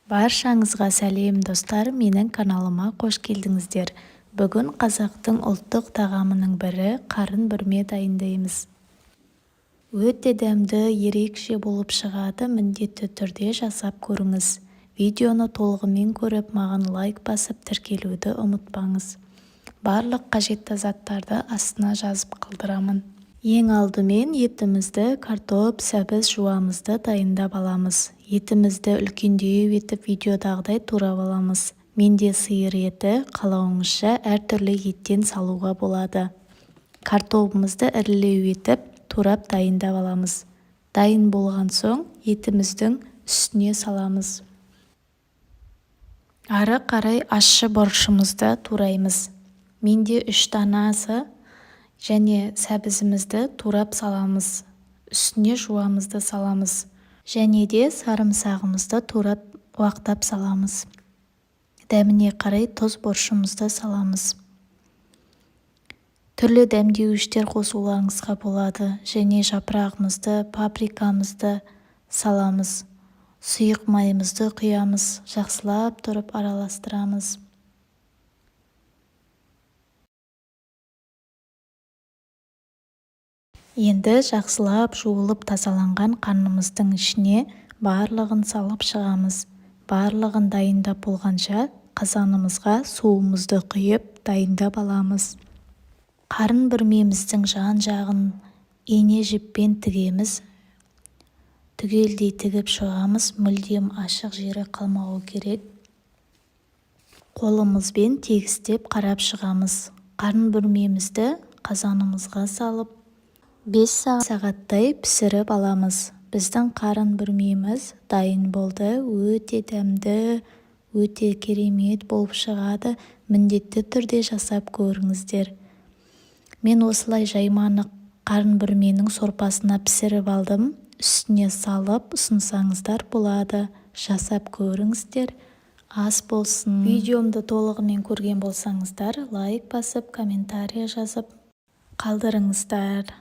Баршаңызға сәлем достар, менің каналыма қош келдіңіздер. Бүгін қазақтың ұлттық тағамының бірі қарын бүрме дайындаймыз. Өте дәмді, ерекше болып шығады, міндетті түрде жасап көріңіз. Видеоны толығымен көріп, маған лайк басып тіркелуді ұмытпаңыз. Барлық қажетті заттарды астына жазып қалдырамын. Ең алдымен етімізді, картоп, сәбіз жуамызды дайындап аламыз. Етімізді үлкендеу етіп видеодағыдай турап аламыз. Менде сиыр еті, қалауыңызша әртүрлі еттен салуға болады. Картопымызды ірілеу етіп турап дайындап аламыз. Дайын болған соң етіміздің үстіне саламыз. Ары қарай ащы бұрышымызды тураймыз. Менде 3 данасы және сәбізімізді турап саламыз. Үстіне жуамызды саламыз. Және де сарымсағымызды турап уақтап саламыз. Дәміне қарай тұз бұрышымызды саламыз. Түрлі дәмдеуіштер қосуларыңызға болады. Және жапырағымызды, паприкамызды саламыз. Сұйық майымызды құямыз. Жақсылап тұрып араластырамыз. Енді жақсылап жуылып тазаланған қанымыздың ішіне барлығын салып шығамыз. Барлығын дайындап болғанша қазанымызға суымызды құйып дайындап аламыз. Қарын бүрмеміздің жан-жағын ине жіппен тігеміз. Түгелдей тігіп шығамыз, мүлдем ашық жері қалмауы керек. Қолымызбен тегістеп қарап шығамыз. Қарын бүрмемізді қазанымызға салып 5 сағаттай пісіріп аламыз. Біздің қарын бүрмеміз дайын болды. Өте дәмді, өте керемет болып шығады. Міндетті түрде жасап көріңіздер. Мен осылай жайманы қарын бүрменің сорпасына пісіріп алдым. Үстіне салып ұсынсаңыздар болады. Жасап көріңіздер. Ас болсын. Видеомды толығымен көрген болсаңыздар, лайк басып, комментарий жазып қалдырыңыздар.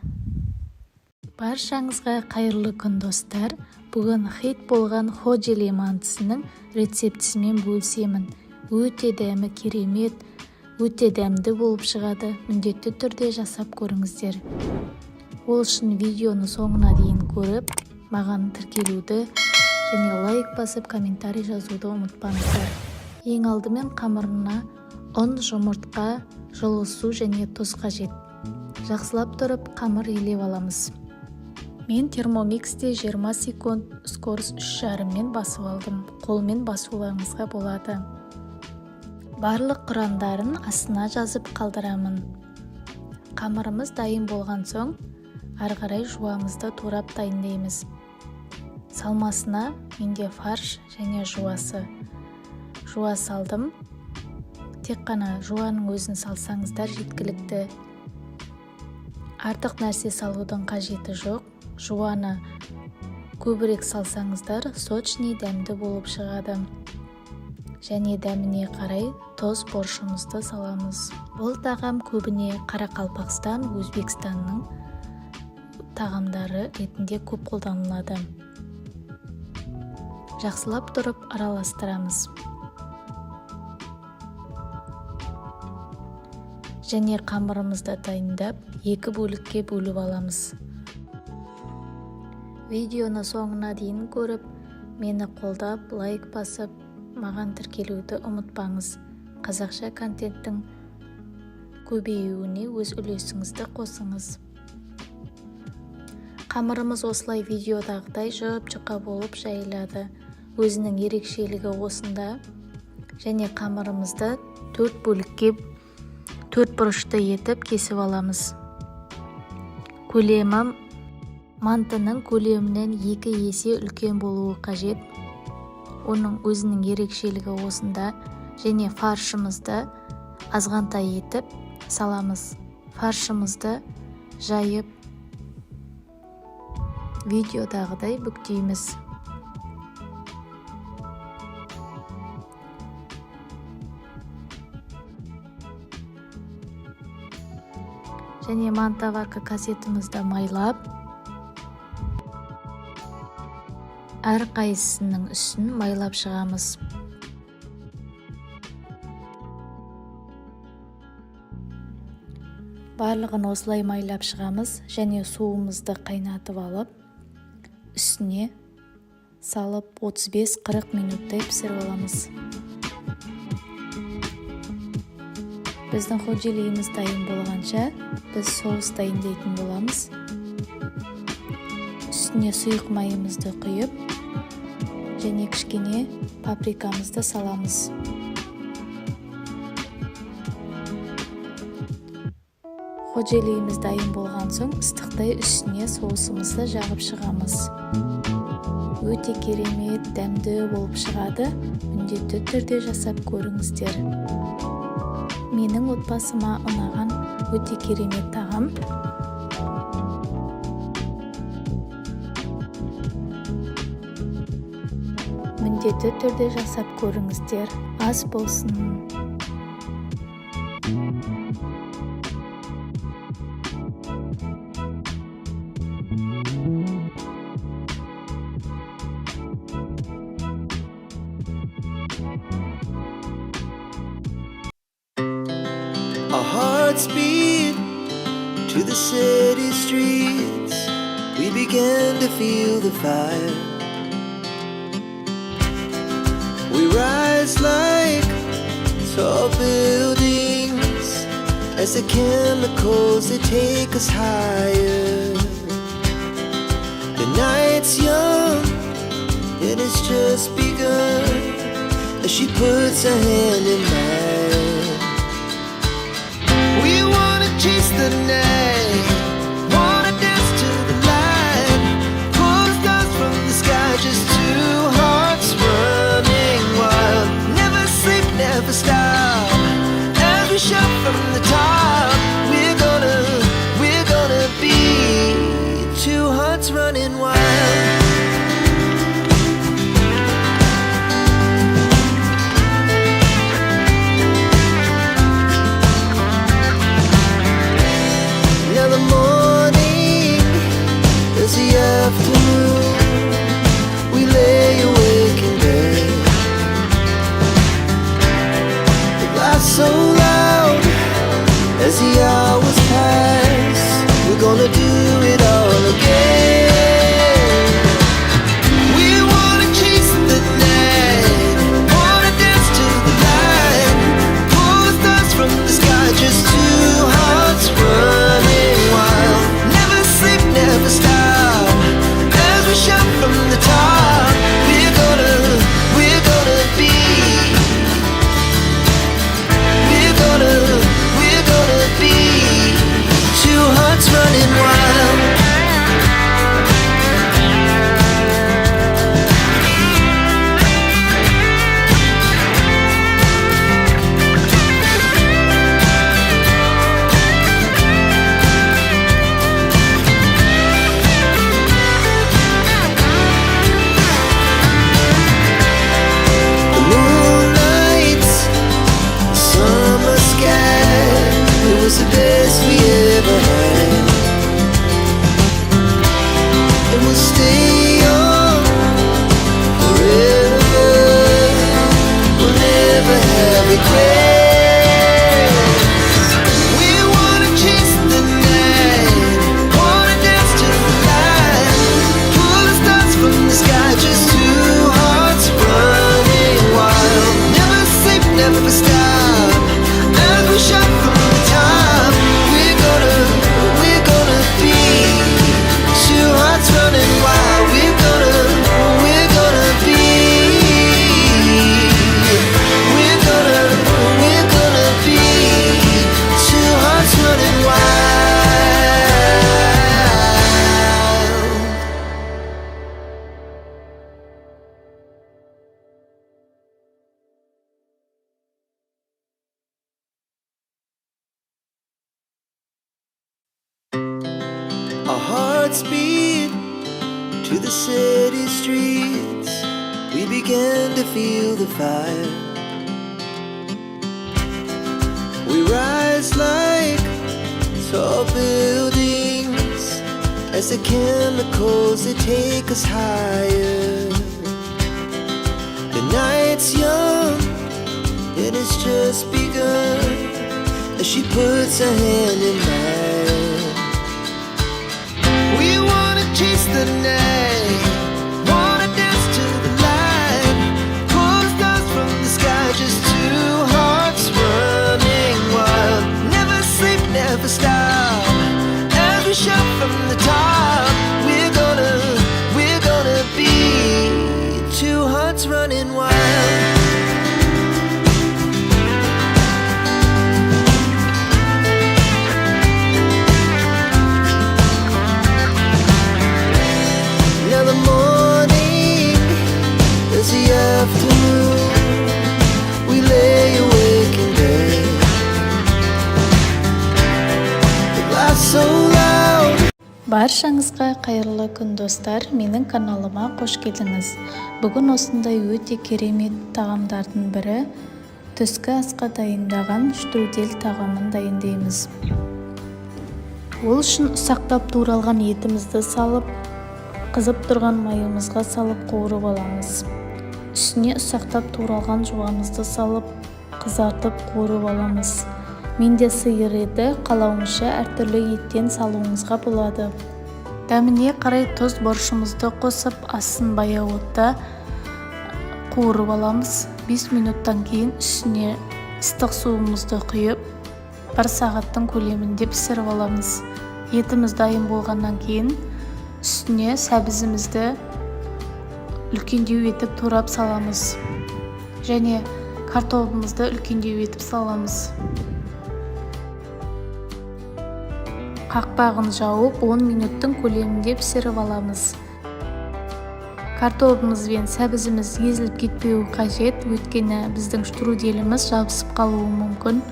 Баршаңызға қайырлы күн достар. Бүгін хит болған ходжели мантысының рецептісімен бөлісемін. Өте дәмі керемет, өте дәмді болып шығады. Міндетті түрде жасап көріңіздер. Ол үшін видеоны соңына дейін көріп, маған тіркелуді және лайк басып комментарий жазуды ұмытпаңыздар. Ең алдымен қамырына ұн, жұмыртқа, жылы су және тұз қажет. Жақсылап тұрып қамыр илеп аламыз. Мен термомиксте 20 секунд скорость 3,5-мен басып алдым. Қолмен басуларыңызға болады. Барлық құрамдарын астына жазып қалдырамын. Қамырымыз дайын болған соң, ары қарай жуамызды турап дайындаймыз. Салмасына менде фарш және жуасы. Жуа салдым. Тек қана жуаның өзін салсаңыздар жеткілікті. Артық нәрсе салудың қажеті жоқ. Жуаны көбірек салсаңыздар, сочный дәмді болып шығады. Және дәміне қарай тұз бұрышымызды саламыз. Бұл тағам көбіне Қарақалпақстан, Өзбекстанның тағамдары ретінде көп қолданылады. Жақсылап тұрып араластырамыз. Және қамырымызды дайындап, 2 бөлікке бөліп аламыз. Видеоны соңына дейін көріп, мені қолдап, лайк басып, маған тіркелуді ұмытпаңыз. Қазақша контенттің көбеюіне өз үлесіңізді қосыңыз. Қамырымыз осылай видеодағыдай жұп-жұқа болып жайылады. Өзінің ерекшелігі осында. Және қамырымызды 4 бөлікке 4 бұрышты етіп кесіп аламыз. Көлемі мантының көлемінен 2 есе үлкен болуы қажет. Оның өзінің ерекшелігі осында. Және фаршымызды азғантай етіп саламыз. Фаршымызды жайып видеодағыдай бүктейміз. Және мантоварка кассетімізді майлап, әрқайсысының үстін майлап шығамыз. Барлығын осылай майлап шығамыз және суымызды қайнатып алып, үстіне салып 35-40 минуттай пісіріп аламыз. Біздің ходжелиіміз дайын болғанша, біз соус дайындайтын боламыз. Үстіне сұйық майымызды құйып, және кішкене паприкамызды саламыз. Ходжелиіміз дайын болған соң, ыстықтай үстіне соусымызды жағып шығамыз. Өте керемет, дәмді болып шығады. Міндетті түрде жасап көріңіздер. Менің отбасыма ұнаған өте керемет тағам. Міндетті түрде жасап көріңіздер. Ас болсын. Our hearts beat to the city streets. We began to feel the fire. We rise like tall buildings as the chemicals, they take us higher. The night's young and it's just begun as she puts her hand in mine. We wanna chase the night, wanna dance to the light, pull the stars from the sky, just two hearts running wild. Never sleep, never stop, as we shout from the top. We're gonna be two hearts running wild. We lay awake in bed. The laugh so loud as the hours pass. We're gonna do it all again. We wanna chase the night, wanna dance to the light, pull the stars from the sky, just two hearts running wild. Never sleep, never stop, shout from the top. We're gonna be. We're gonna be two hearts running wild. The best we ever had, and we'll stay on forever. We'll never have regrets. We wanna chase the night, wanna dance to the light, pull the stars from the sky, just two hearts running wild. Never sleep, never stop, as we shout from the top. Running wild, we're gonna be. We're gonna be two hearts running wild. Our hearts beat to the city streets. We began to feel the fire. We rise like tall buildings as the chemicals, they take us higher. night's young, and it's just begun. As she puts her hand in mine, we wanna chase the night, wanna dance to the light, pull stars from the sky, just two hearts running wild. Never sleep, never stop, as we shout from the top. We're gonna be two hearts running wild. Now the morning is the afternoon. We lay awake in bed. The glass so loud. Баршаңызға қайырлы күн достар, менің каналыма қош келдіңіз. Бүгін осындай өте керемет тағамдардың бірі түскі асқа дайындаған штрудель тағамын дайындаймыз. Ол үшін ұсақтап туралған етімізді салып, қызып тұрған майымызға салып қуырып аламыз. Үстіне ұсақтап туралған жуғанымызды салып, қызартып қуырып аламыз. Менде сиыр еді, қалауыңызша әртүрлі еттен салуыңызға болады. Дәміне қарай тұз боршымызды қосып, астын баяу отта қуырып аламыз. 5 минуттан кейін үстіне ыстық суымызды құйып, 1 сағаттың көлемінде пісіріп аламыз. Етіміз дайын болғаннан кейін үстіне сәбізімізді үлкендеу етіп турап саламыз. Және картоплымызды үлкендеу етіп саламыз. Қақпағын жауып 10 минуттың көлемінде пісіріп аламыз. Картоплымыз бен сәбізіміз езіліп кетпеуі қажет, өйткені біздің штруделіміз жабысып қалуы мүмкін.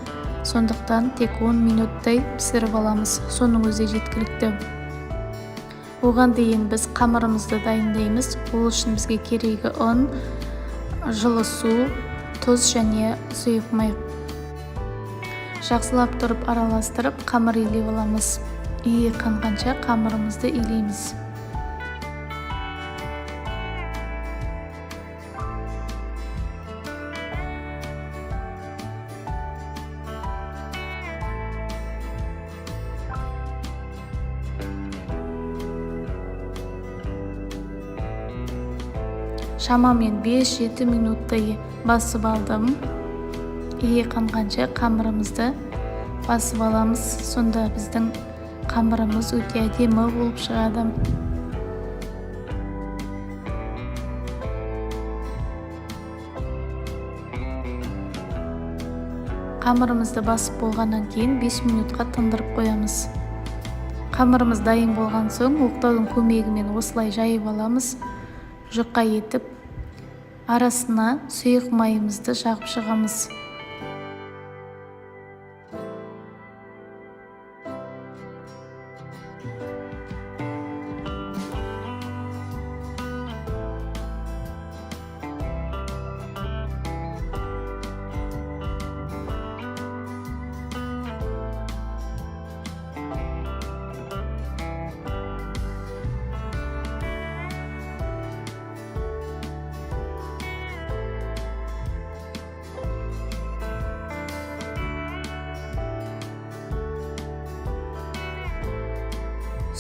Сондықтан тек 10 минуттай пісіріп аламыз. Соның өзі жеткілікті. Оған дейін біз қамырымызды дайындаймыз. Ол үшін бізге керегі ұн, жылы су, тұз және сұйық май. Жақсылап тұрып араластырып қамыр илеп аламыз. Иі қанғанша қамырымызды илейміз. Шамамен 5-7 минуттай басып алдым. Иі қанғанша қамырымызды басып аламыз. Сонда біздің қамырымыз өте әдемі болып шығады. Қамырымызды басып болғаннан кейін 5 минутқа тындырып қоямыз. Қамырымыз дайын болған соң оқтаудың көмегімен осылай жайып аламыз. Жұқа етіп, арасына сұйық майымызды жағып шығамыз.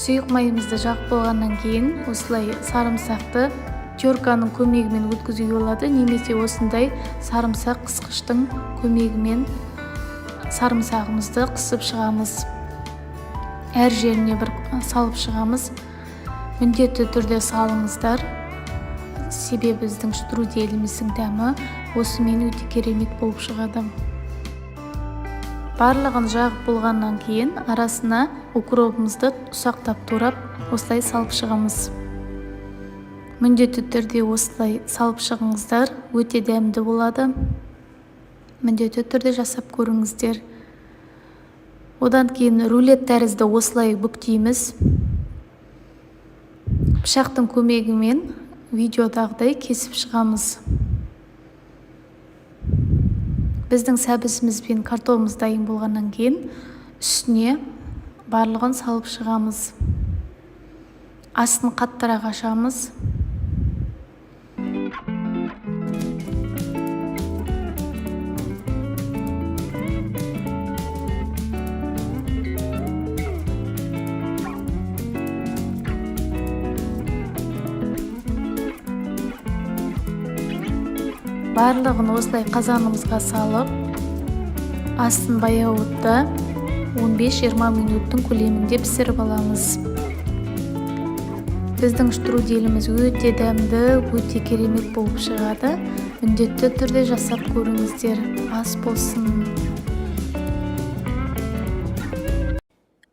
Сұйық майымызды жағып болғаннан кейін осылай сарымсақты терканың көмегімен өткізуге болады, немесе осындай сарымсақ қысқыштың көмегімен сарымсағымызды қысып шығамыз. Әр жеріне бір салып шығамыз. Міндетті түрде салыңыздар, себебі біздің штруделіміздің дәмі осымен өте керемет болып шығады. Барлығын жағып болғаннан кейін арасына укропымызды ұсақтап турап осылай салып шығамыз. Міндетті түрде осылай салып шығыңыздар, өте дәмді болады. Міндетті түрде жасап көріңіздер. Одан кейін рулет тәрізді осылай бүктейміз. Пышақтың көмегімен видеодағыдай кесіп шығамыз. Біздің сәбізіміз бен картоплымыз дайын болғаннан кейін үстіне барлығын салып шығамыз. Астын қаттырақ ашамыз. Барлығын осылай қазанымызға салып, астын баяу отта 15-20 минуттың көлемінде пісіріп аламыз. Біздің штруделіміз өте дәмді, өте керемет болып шығады. Міндетті түрде жасап көріңіздер, ас болсын.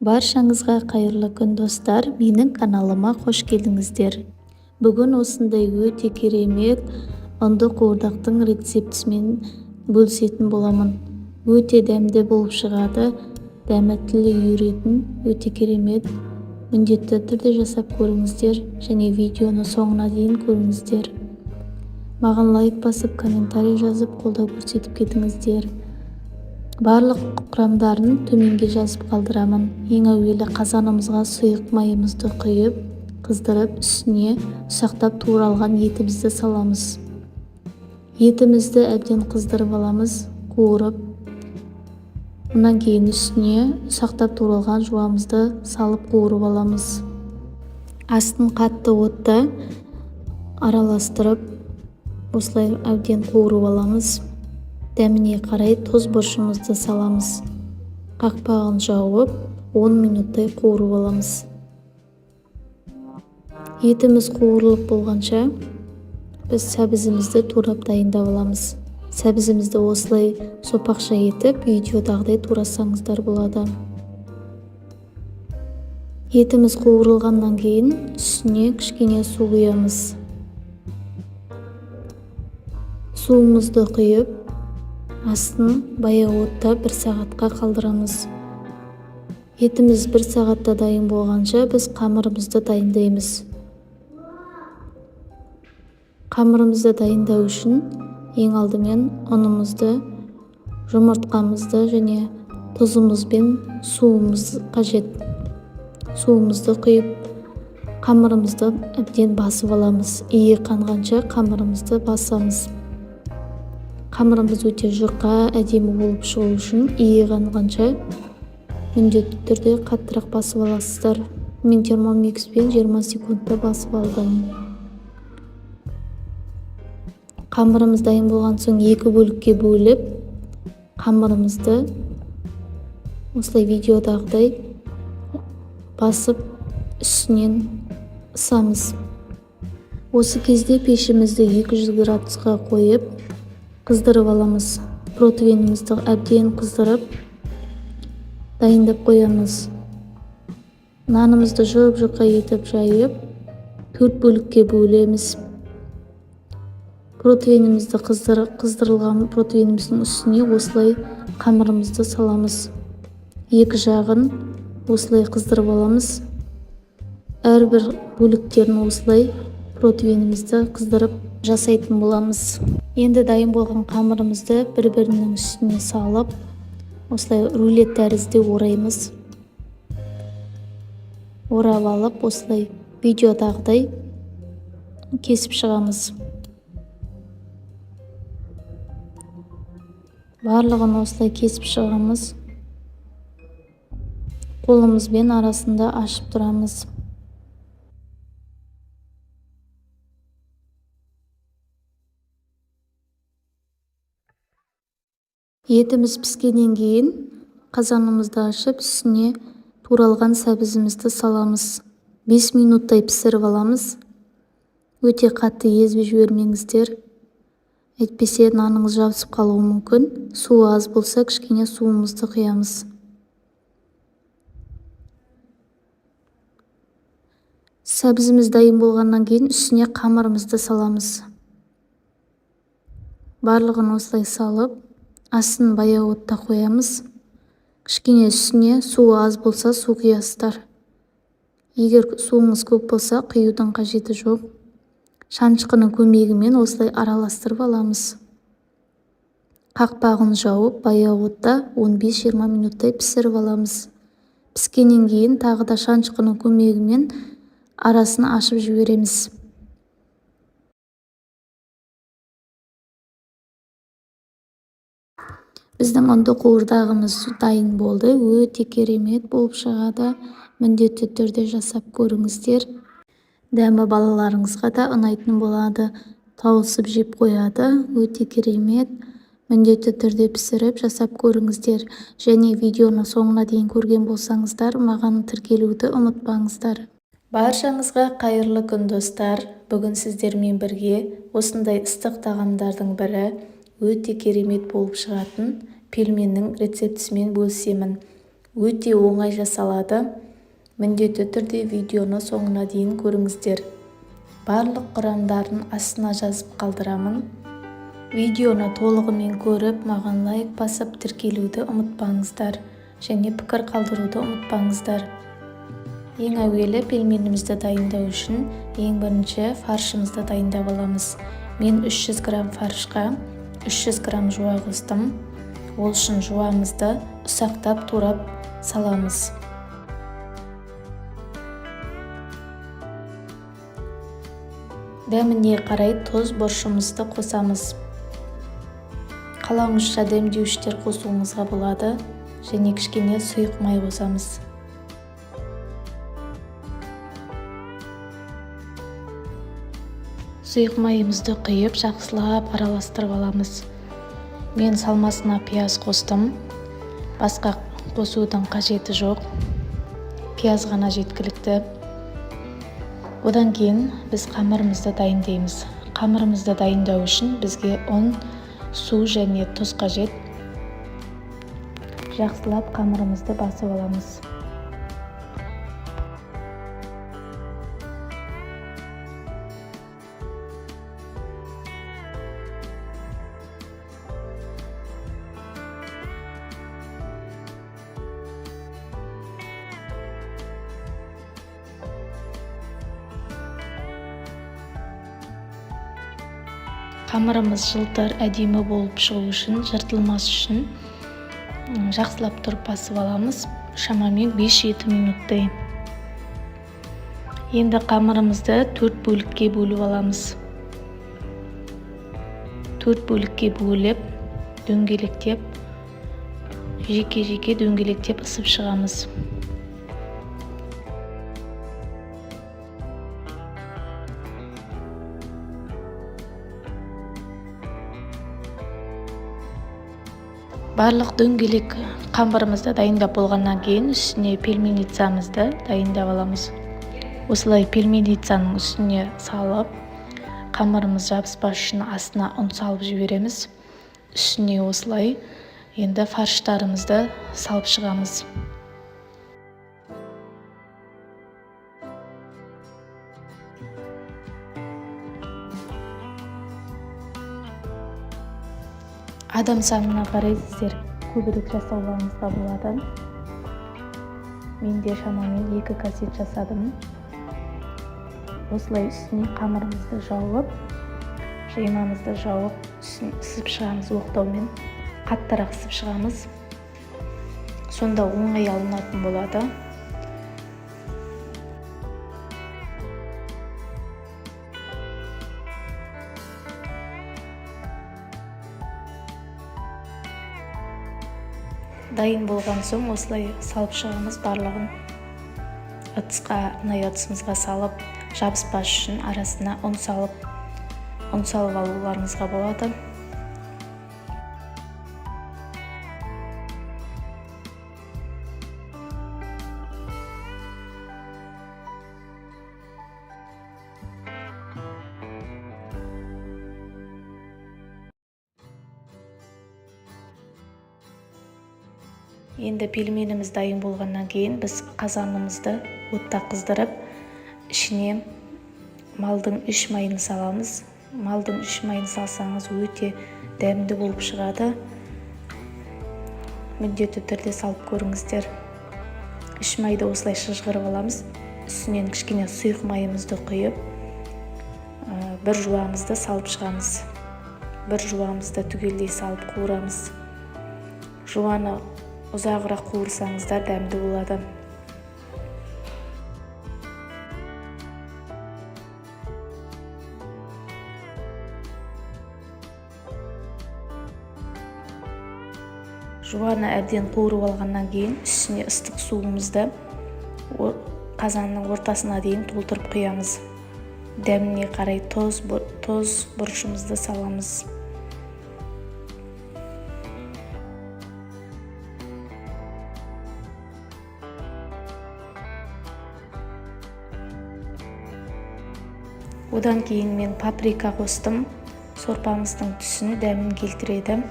Баршаңызға қайырлы күн достар, менің каналыма қош келдіңіздер. Бүгін осындай өте керемет ұнды қуырдақтың рецептісімен бөлісетін боламын. Өте дәмді болып шығады, дәмі тілі үйіретін, өте керемет. Міндетті түрде жасап көріңіздер және видеоны соңына дейін көріңіздер. Маған лайк басып, комментарий жазып, қолдау көрсетіп кетіңіздер. Барлық құрамдарын төменге жазып қалдырамын. Ең әуелі қазанымызға сұйық майымызды құйып, қыздырып, үстіне ұсақтап туралған етімізді саламыз. Етімізді әбден қыздырып аламыз, қуырып. Онан кейін үстіне ұсақтап туралған жуамызды салып қуырып аламыз. Астын қатты отта араластырып, осылай әбден қуырып аламыз. Дәміне қарай тұз бұрышымызды саламыз. Қақпағын жауып, 10 минуттай қуырып аламыз. Етіміз қуырылып болғанша, біз сәбізімізді турап дайындап аламыз. Сәбізімізді осылай сопақша етіп, видеодағыдай турасаңыздар болады. Етіміз қуырылғаннан кейін үстіне кішкене су құямыз. Суымызды құйып, астын баяу отта 1 сағатқа қалдырамыз. Етіміз 1 сағатта дайын болғанша біз қамырымызды дайындаймыз. Қамырымызды дайындау үшін ең алдымен ұнымызды, жұмыртқамызды және тұзымызбен суымыз қажет. Суымызды құйып, қамырымызды әбден басып аламыз. Иі қанғанша қамырымызды басамыз. Қамырымыз өте жұқа, әдемі болып шығу үшін иі қанғанша міндетті түрде қаттырақ басып аласыздар. Мен термомикспен 20 секундта басып алдым. Қамырымыз дайын болған соң 2 бөлікке бөліп, қамырымызды осылай видеодағыдай басып, үстінен ысамыз. Осы кезде пешімізді 200 градусқа қойып, қыздырып аламыз. Протеинімізді әбден қыздырып, дайындап қоямыз. Нанымызды жұп-жұқа етіп жайып, 4 бөлікке бөлеміз. Протеинімізді қыздырылған протеиніміздің үстіне осылай қамырымызды саламыз. 2 жағын осылай қыздырып аламыз. Әрбір бөліктерін осылай протеинімізді қыздырып жасайтын боламыз. Енді дайын болған қамырымызды бір-бірінің үстіне салып, осылай рулет тәрізді ораймыз. Орап алып, осылай видеодағыдай кесіп шығамыз. Барлығын осылай кесіп шығамыз. Қолымызбен арасында ашып тұрамыз. Етіміз піскеннен кейін қазанымызды ашып, үстіне туралған сәбізімізді саламыз. 5 минуттай пісіріп аламыз. Өте қатты езбей жібермеңіздер. Әйтпесе наныңыз жабысып қалуы мүмкін. Суы аз болса, кішкене суымызды құямыз. Сәбізіміз дайын болғаннан кейін үстіне қамырымызды саламыз. Барлығын осылай салып, астын баяу отта қоямыз. Кішкене үстіне суы аз болса, су құясыздар. Егер суыңыз көп болса, құюдың қажеті жоқ. Шанышқының көмегімен осылай араластырып аламыз. Қақпағын жауып, баяу отта 15-20 минуттай пісіріп аламыз. Піскеннен кейін тағы да шанышқының көмегімен арасын ашып жібереміз. Біздің ұнды қуырдағымыз дайын болды. Өте керемет болып шығады. Міндетті түрде жасап көріңіздер. Дәмі балаларыңызға да ұнайтын болады. тауысып жеп қояды. Өте керемет. Міндетті түрде пісіріп жасап көріңіздер. Және видеоны соңына дейін көрген болсаңыздар, маған тіркелуді ұмытпаңыздар. Баршаңызға қайырлы күн достар. Бүгін сіздермен бірге осындай ыстық тағамдардың бірі, өте керемет болып шығатын пельменнің рецептісімен бөлісемін. Өте оңай жасалады. Міндетті түрде видеоны соңына дейін көріңіздер. Барлық құрамдарын астына жазып қалдырамын. Видеоны толығымен көріп, маған лайк басып, тіркелуді ұмытпаңыздар. Және пікір қалдыруды ұмытпаңыздар. Ең әуелі пельменімізді дайындау үшін ең бірінші фаршымызды дайындап аламыз. Мен 300 грамм фаршқа 300 грамм жуа қостым. Ол үшін жуамызды ұсақтап турап саламыз. Дәміне қарай тұз, бұршымызды қосамыз. Қалауыңызша дәмдеуіштер қосуыңызға болады. Және кішкене сұйық май қосамыз. Сұйық майымызды құйып, жақсылап араластырып аламыз. Мен салмасына пияз қостым. Басқа қосудың қажеті жоқ. Пияз ғана жеткілікті. Одан кейін біз қамырымызды дайындаймыз. Қамырымызды дайындау үшін бізге ұн, су және тұз қажет. Жақсылап қамырымызды басып аламыз. Қамырымыз жылтыр, әдемі болып шығу үшін, жыртылмас үшін жақсылап тұрып басып аламыз. Шамамен 5-7 минуттай. Енді қамырымызды 4 бөлікке бөліп аламыз. 4 бөлікке бөліп, дөңгелектеп, жеке-жеке дөңгелектеп ысып шығамыз. Барлық дөңгелек қамырымызды дайындап болғаннан кейін үстіне пельменницамызды дайындап аламыз. Осылай пельменницаның үстіне салып, қамырымыз жабыспас үшін астына ұн салып жібереміз. Үстіне осылай енді фарштарымызды салып шығамыз. Адам санына қарай сіздер көбірек жасауларыңызға болады. Мен де шамамен 2 касет жасадым. Осылай үстіне қамырымызды жауып, жаймамызды жауып, үстіне ысып шығамыз оқтаумен. Қаттырақ ысып шығамыз. Сонда оңай алынатын болады. Дайын болған соң осылай салып шығамыз барлығын. Ыдысқа, арнайы ыдысымызға салып, жабыспас үшін арасына ұн салып алуларыңызға болады. Енді пельменіміз дайын болғаннан кейін біз қазанымызды отта қыздырып, ішіне малдың 3 майын саламыз. Малдың 3 майын салсаңыз өте дәмді болып шығады. Міндетті түрде салып көріңіздер. 3 майды осылай шыжғырып аламыз. Үстінен кішкене сұйық майымызды құйып, бір жуамызды салып шығамыз. Бір жуамызды түгелдей салып қуырамыз. Жуаны ұзағырақ қуырсаңыздар дәмді болады. Жуаны әбден қуырып алғаннан кейін үстіне ыстық суымызды қазанның ортасына дейін толтырып құямыз. дәміне қарай тоз бұрышымызды саламыз. Одан кейін мен паприка қостым. Сорпамыздың түсін, дәмін келтіреді.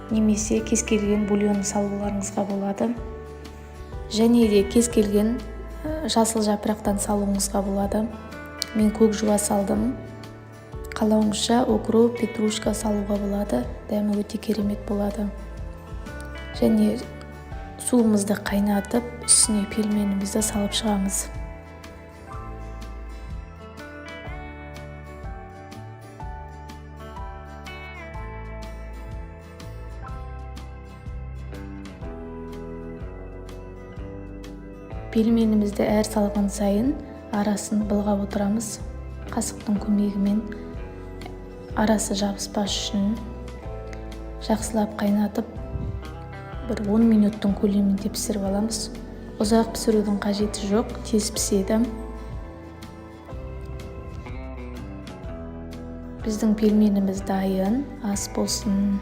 Немесе кез келген бульон салуларыңызға болады. Және де кез келген жасыл жапырақтан салуыңызға болады. Мен көк жуа салдым. Қалауыңызша укроп, петрушка салуға болады. Дәмі өте керемет болады. Және суымызды қайнатып, үстіне пельменімізді салып шығамыз. Пельменімізді әр салған сайын арасын былғап отырамыз. Қасықтың көмегімен арасы жабыспас үшін жақсылап қайнатып, бір 10 минуттың көлемінде пісіріп аламыз. Ұзақ пісірудің қажеті жоқ, тез піседі. Біздің пельменіміз дайын, ас болсын.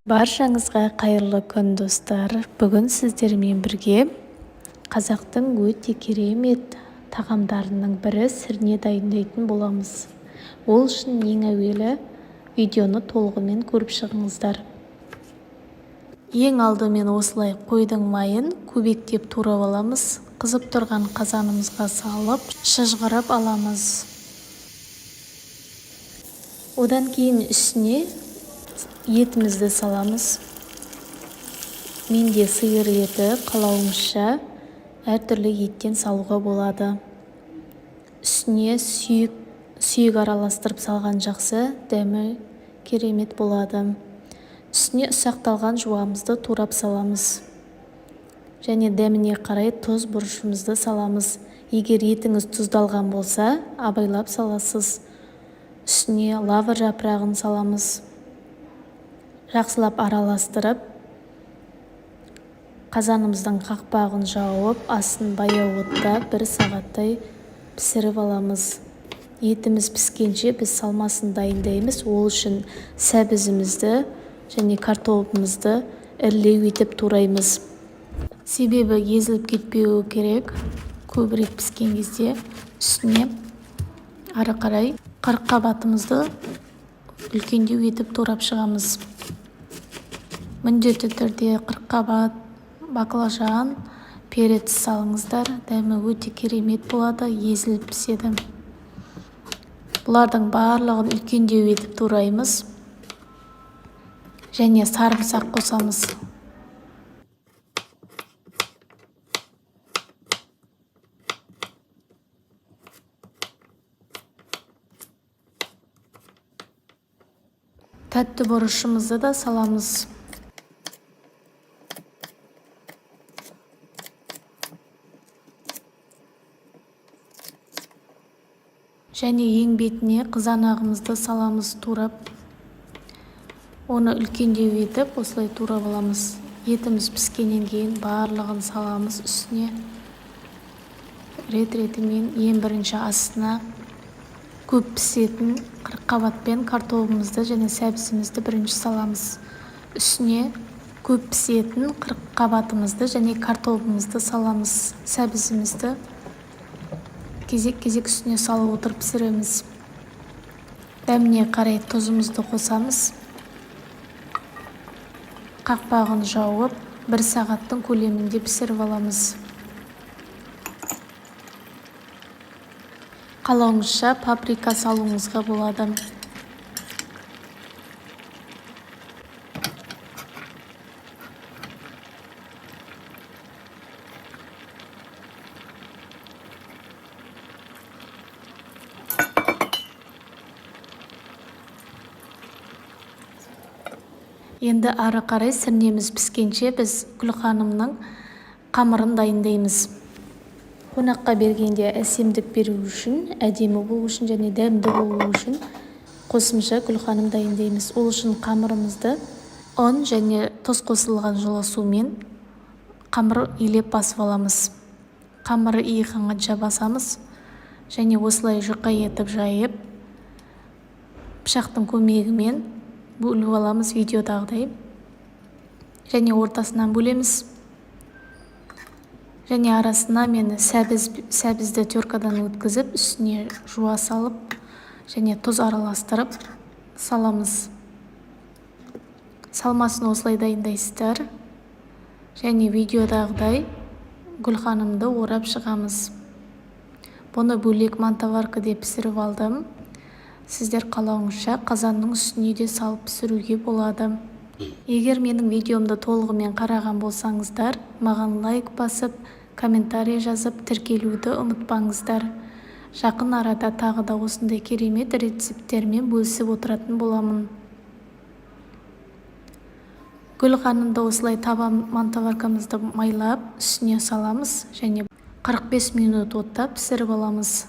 Баршаңызға қайырлы күн достар. Бүгін сіздермен бірге қазақтың өте керемет тағамдарының бірі сірне дайындайтын боламыз. Ол үшін ең әуелі видеоны толығымен көріп шығыңыздар. Ең алдымен осылай қойдың майын көбектеп турап аламыз. Қызып тұрған қазанымызға салып, шыжғырып аламыз. Одан кейін үстіне етімізді саламыз. Менде сиыр еті, қалауыңызша әртүрлі еттен салуға болады. Үстіне сүйек араластырып салған жақсы, дәмі керемет болады. Үстіне ұсақталған жуамызды турап саламыз. Және дәміне қарай тұз бұрышымызды саламыз. Егер етіңіз тұздалған болса, абайлап саласыз. Үстіне лавр жапырағын саламыз. Жақсылап араластырып, қазанымыздың қақпағын жауып, астын баяу отта 1 сағаттай пісіріп аламыз. Етіміз піскенше біз салмасын дайындаймыз. Ол үшін сәбізімізді және картопымызды ірілеу етіп тураймыз. Себебі езіліп кетпеуі керек. Көбірек піскен кезде үстіне ары қарай қырыққабатымызды үлкендеу етіп турап шығамыз. Міндетті түрде қырыққабат, баклажан, перец салыңыздар. Дәмі өте керемет болады, езіліп піседі. Бұлардың барлығын үлкендеу етіп тураймыз. Және сарымсақ қосамыз. Тәтті бұрышымызды да саламыз. Және ең бетіне қызанағымызды саламыз турап. Оны үлкендеу етіп, осылай турап аламыз. Етіміз піскеннен кейін барлығын саламыз үстіне. Рет-ретімен ең бірінші астына көп пісетін қырыққабатпен картопымызды және сәбізімізді бірінші саламыз. Үстіне көп пісетін қырыққабатымызды және картопымызды саламыз. Сәбізімізді кезек-кезек үстіне салып отырып пісіреміз. Дәміне қарай тұзымызды қосамыз. Қақпағын жауып, 1 сағаттың көлемінде пісіріп аламыз. Қалауыңызша паприка салуыңызға болады. Енді ары қарай сірнеміз піскенше біз Гүлханымның қамырын дайындаймыз. Қонаққа бергенде әсемдік беру үшін, әдемі болу үшін және дәмді болу үшін қосымша Гүлханым дайындаймыз. Ол үшін қамырымызды ұн және тұз қосылған жылы сумен қамыр илеп басып аламыз. Қамыры иіқанғанша басамыз және осылай жұқа етіп жайып, пышақтың көмегімен бөліп аламыз видеодағыдай. Және ортасынан бөлеміз. Және арасына мен сәбізді теркадан өткізіп, үстіне жуа салып, және тұз араластырып саламыз. Салмасын осылай дайындайсыздар. Және видеодағыдай Гүлханымды орап шығамыз. Бұны бөлек мантаварка деп пісіріп алдым. Сіздер қалауыңызша қазанның үстіне де салып пісіруге болады. Егер менің видеомды толығымен қараған болсаңыздар, маған лайк басып, комментарий жазып, тіркелуді ұмытпаңыздар. Жақын арада тағы да осындай керемет рецепттермен бөлісіп отыратын боламын. Гүлханымды осылай таба мантаваркамызды майлап, үстіне саламыз және 45 минут отта пісіріп аламыз.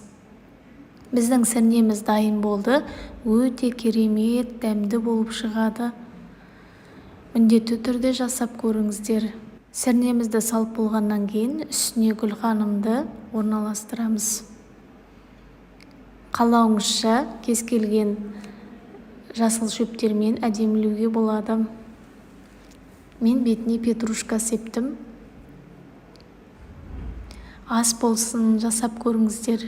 Біздің сірнеміз дайын болды. Өте керемет, дәмді болып шығады. Міндетті түрде жасап көріңіздер. Сірнемізді салып болғаннан кейін үстіне Гүлханымды орналастырамыз. Қалауыңызша кез келген жасыл шөптермен әдемілеуге болады. Мен бетіне петрушка септім. Ас болсын, жасап көріңіздер.